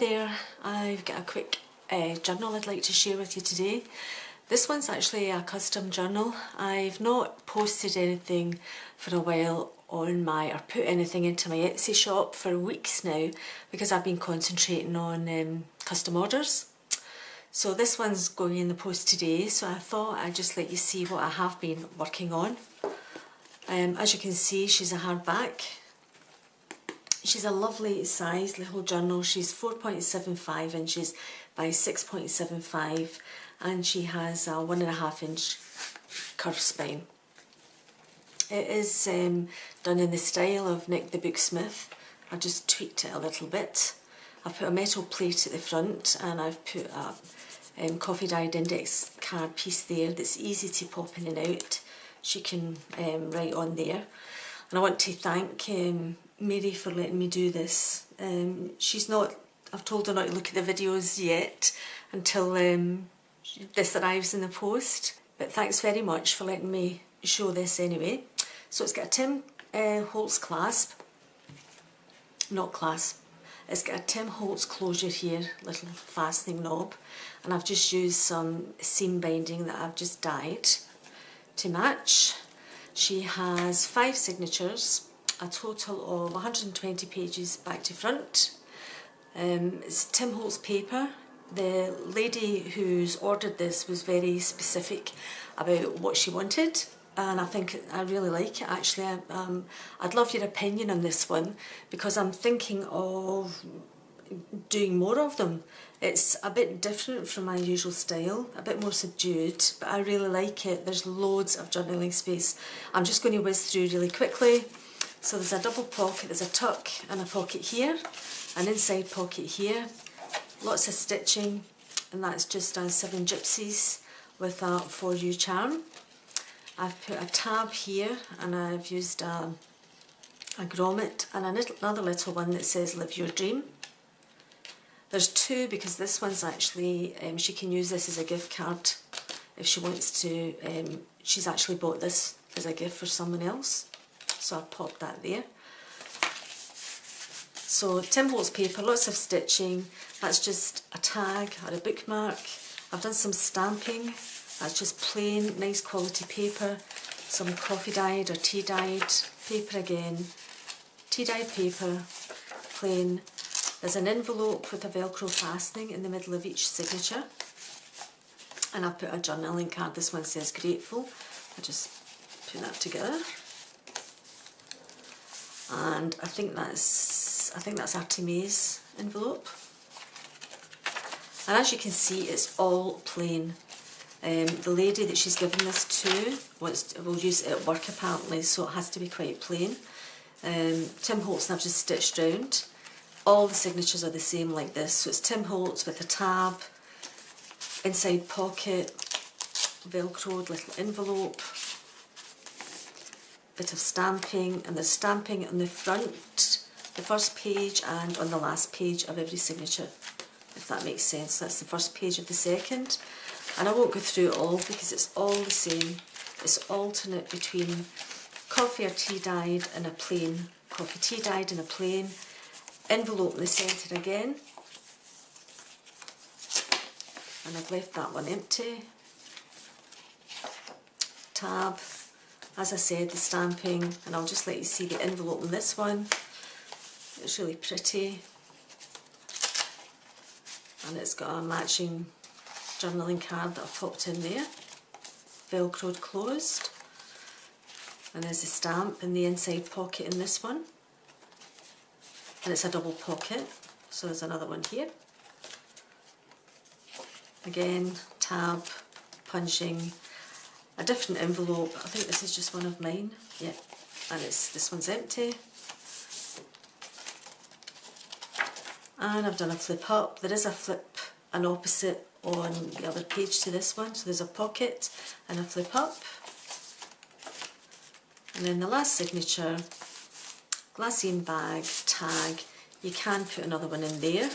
there, I've got a quick journal I'd like to share with you today. This one's actually a custom journal. I've not posted anything for a while on my, or put anything into my Etsy shop for weeks now because I've been concentrating on custom orders. So this one's going in the post today, so I thought I'd just let you see what I have been working on. As you can see, she's a hardback. She's a lovely size little journal. She's 4.75 inches by 6.75 and she has a 1.5 inch curved spine. It is done in the style of Nick the Booksmith. I just tweaked it a little bit. I've put a metal plate at the front and I've put a coffee dyed index card piece there that's easy to pop in and out. She can write on there. And I want to thank Mary for letting me do this. I've told her not to look at the videos yet until this arrives in the post. But thanks very much for letting me show this anyway. So it's got a Tim Holtz clasp. Not clasp. It's got a Tim Holtz closure here, little fastening knob. And I've just used some seam binding that I've just dyed to match. She has 5 signatures, a total of 120 pages back to front. It's Tim Holtz paper. The lady who's ordered this was very specific about what she wanted, and I think I really like it actually. I'd love your opinion on this one because I'm thinking of doing more of them. It's a bit different from my usual style, a bit more subdued, but I really like it. There's loads of journaling space. I'm just going to whiz through really quickly. So there's a double pocket, there's a tuck and a pocket here, an inside pocket here, lots of stitching, and that's just 7 gypsies with a For You charm. I've put a tab here and I've used a grommet and another little one that says Live Your Dream. There's 2 because this one's actually, she can use this as a gift card if she wants to. She's actually bought this as a gift for someone else. So I've popped that there. So Tim Holtz paper, lots of stitching. That's just a tag or a bookmark. I've done some stamping. That's just plain, nice quality paper. Some coffee dyed or tea dyed paper again. Tea dyed paper, plain. There's an envelope with a Velcro fastening in the middle of each signature. And I've put a journaling card. This one says Grateful. I just put that together. And I think that's Artemis envelope. And as you can see, it's all plain. The lady that she's given this to will use it at work apparently, so it has to be quite plain. Tim Holtz and I've just stitched round. All the signatures are the same like this. So it's Tim Holtz with a tab, inside pocket, velcroed little envelope, bit of stamping, and there's stamping on the front, the first page, and on the last page of every signature, if that makes sense. That's the first page of the second. And I won't go through it all because it's all the same. It's alternate between coffee or tea dyed and a plain, coffee tea dyed and a plain, envelope in the centre again. And I've left that one empty. Tab. As I said, the stamping, and I'll just let you see the envelope in this one. It's really pretty. And it's got a matching journaling card that I've popped in there. Velcroed closed. And there's a stamp in the inside pocket in this one. And it's a double pocket, so there's another one here. Again, tab, punching. A different envelope. I think this is just one of mine. Yeah, and this one's empty. And I've done a flip up. There is a flip, an opposite on the other page to this one. So there's a pocket and a flip up. And then the last signature, glassine bag, tag. You can put another one in there.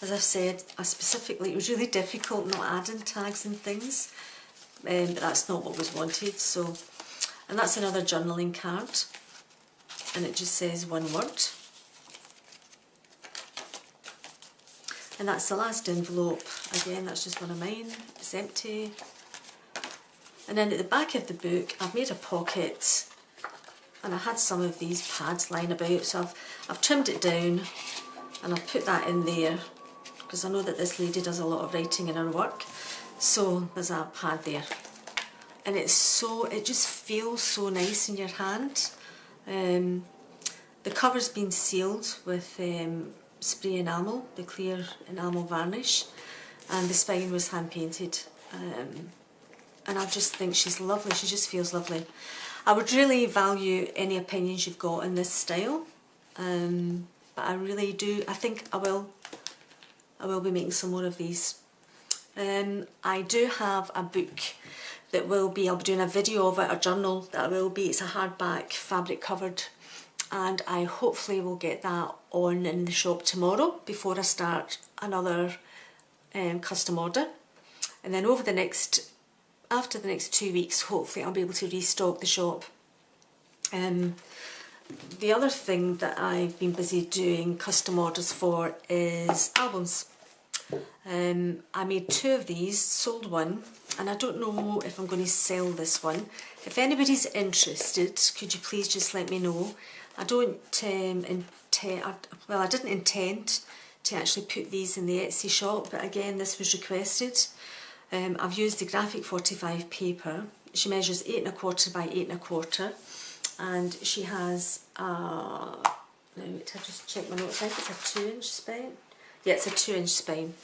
As I've said, it was really difficult not adding tags and things, but that's not what was wanted. So, and that's another journaling card, and it just says one word. And that's the last envelope. Again, that's just one of mine. It's empty. And then at the back of the book, I've made a pocket, and I had some of these pads lying about, so I've trimmed it down and I've put that in there because I know that this lady does a lot of writing in her work. So there's a pad there, and it just feels so nice in your hand. The cover's been sealed with spray enamel, the clear enamel varnish, and the spine was hand painted. And I just think she's lovely. She just feels lovely. I would really value any opinions you've got in this style, but I really do. I think I will be making some more of these. I do have a book that I'll be doing a video of it, a journal that it's a hardback, fabric covered, and I hopefully will get that on in the shop tomorrow before I start another custom order. And then after the next 2 weeks, hopefully I'll be able to restock the shop. The other thing that I've been busy doing custom orders for is albums. I made 2 of these, sold one, and I don't know if I'm going to sell this one. If anybody's interested, could you please just let me know. I didn't intend to actually put these in the Etsy shop, but again, this was requested. I've used the Graphic 45 paper. She measures 8 1/4 by 8 1/4, and she has now wait, I just check my notes. I think it's a 2-inch spine. Yeah, it's a 2-inch spine,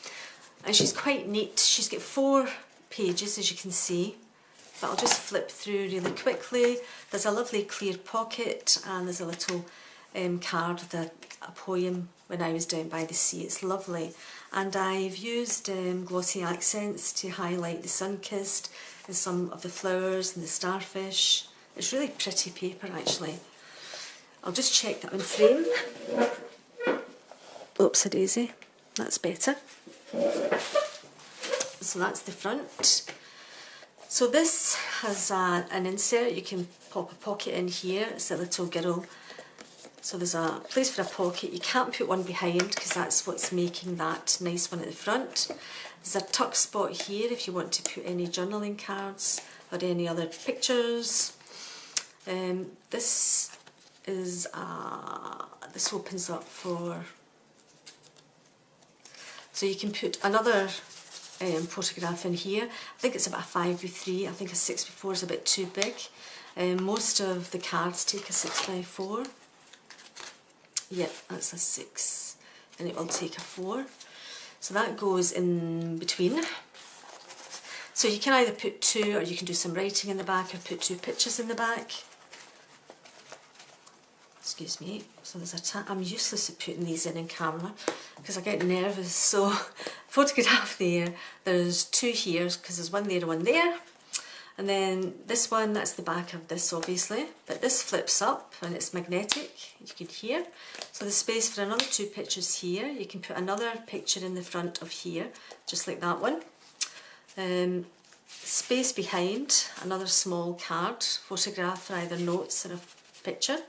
and she's quite neat. She's got 4 pages, as you can see, but I'll just flip through really quickly. There's a lovely clear pocket, and there's a little card with a poem, "When I Was Down by the Sea." It's lovely. And I've used glossy accents to highlight the sun-kissed and some of the flowers and the starfish. It's really pretty paper, actually. I'll just check that in frame. Oops, a daisy. That's better. So that's the front. So this has an insert. You can pop a pocket in here. It's a little girl. So there's a place for a pocket. You can't put one behind because that's what's making that nice one at the front. There's a tuck spot here if you want to put any journaling cards or any other pictures. This opens up for, so you can put another photograph in here. I think it's about a 5x3. I think a 6x4 is a bit too big. Most of the cards take a 6x4. Yep, that's a 6, and it will take a 4. So that goes in between. So you can either put 2, or you can do some writing in the back, or put 2 pictures in the back. Excuse me. So there's I'm useless at putting these in camera because I get nervous. So photograph there. There's 2 here because there's one there and one there. And then this one, that's the back of this, obviously, but this flips up and it's magnetic, you can hear. So there's space for another 2 pictures here. You can put another picture in the front of here, just like that one. Space behind, another small card, photograph for either notes or a picture.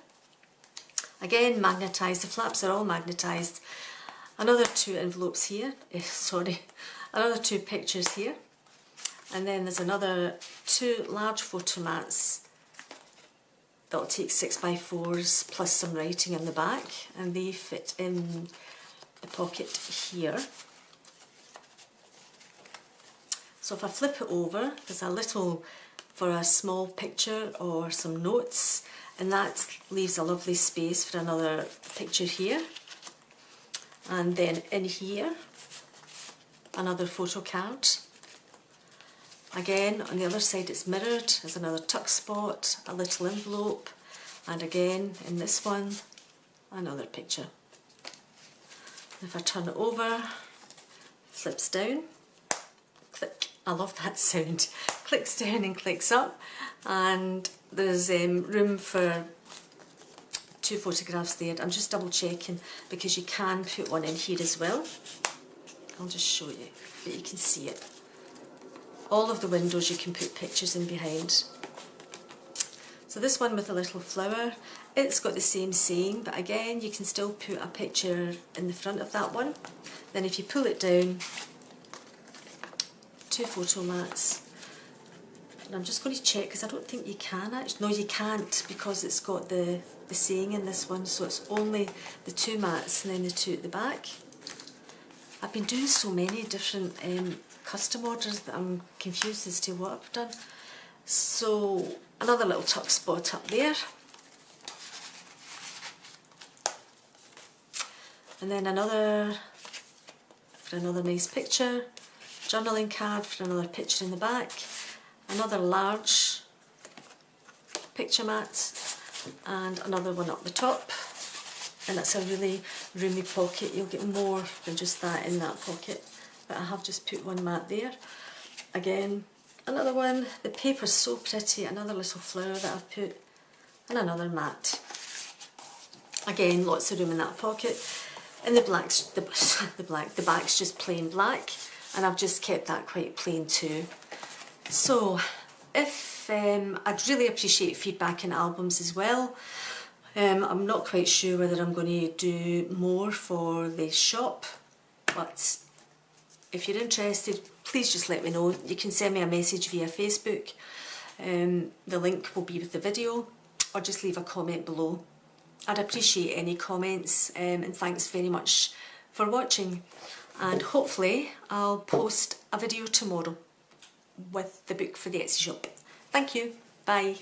Again, magnetised, the flaps are all magnetised. Another 2 envelopes here, another 2 pictures here. And then there's another 2 large photo mats that'll take 6x4s plus some writing in the back, and they fit in the pocket here. So if I flip it over, there's a little for a small picture or some notes, and that leaves a lovely space for another picture here. And then in here, another photo card. Again, on the other side it's mirrored, there's another tuck spot, a little envelope, and again in this one, another picture. If I turn it over, flips down, click, I love that sound, clicks down and clicks up, and there's room for 2 photographs there. I'm just double checking because you can put one in here as well. I'll just show you, but you can see it. All of the windows you can put pictures in behind. So this one with a little flower, it's got the same saying, but again you can still put a picture in the front of that one. Then if you pull it down, 2 photo mats, and I'm just going to check because I don't think you can actually, no you can't, because it's got the saying in this one, so it's only the 2 mats and then the 2 at the back. I've been doing so many different custom orders that I'm confused as to what I've done. So another little tuck spot up there, and then another for another nice picture, journaling card for another picture in the back, another large picture mat, and another one up the top. And that's a really roomy pocket. You'll get more than just that in that pocket, but I have just put one mat there. Again, another one. The paper's so pretty. Another little flower that I've put, and another mat. Again, lots of room in that pocket. And the back's just plain black, and I've just kept that quite plain too. So, if I'd really appreciate feedback in albums as well. I'm not quite sure whether I'm going to do more for the shop, but if you're interested, please just let me know. You can send me a message via Facebook. The link will be with the video, or just leave a comment below. I'd appreciate any comments, and thanks very much for watching. And hopefully I'll post a video tomorrow with the book for the Etsy shop. Thank you. Bye.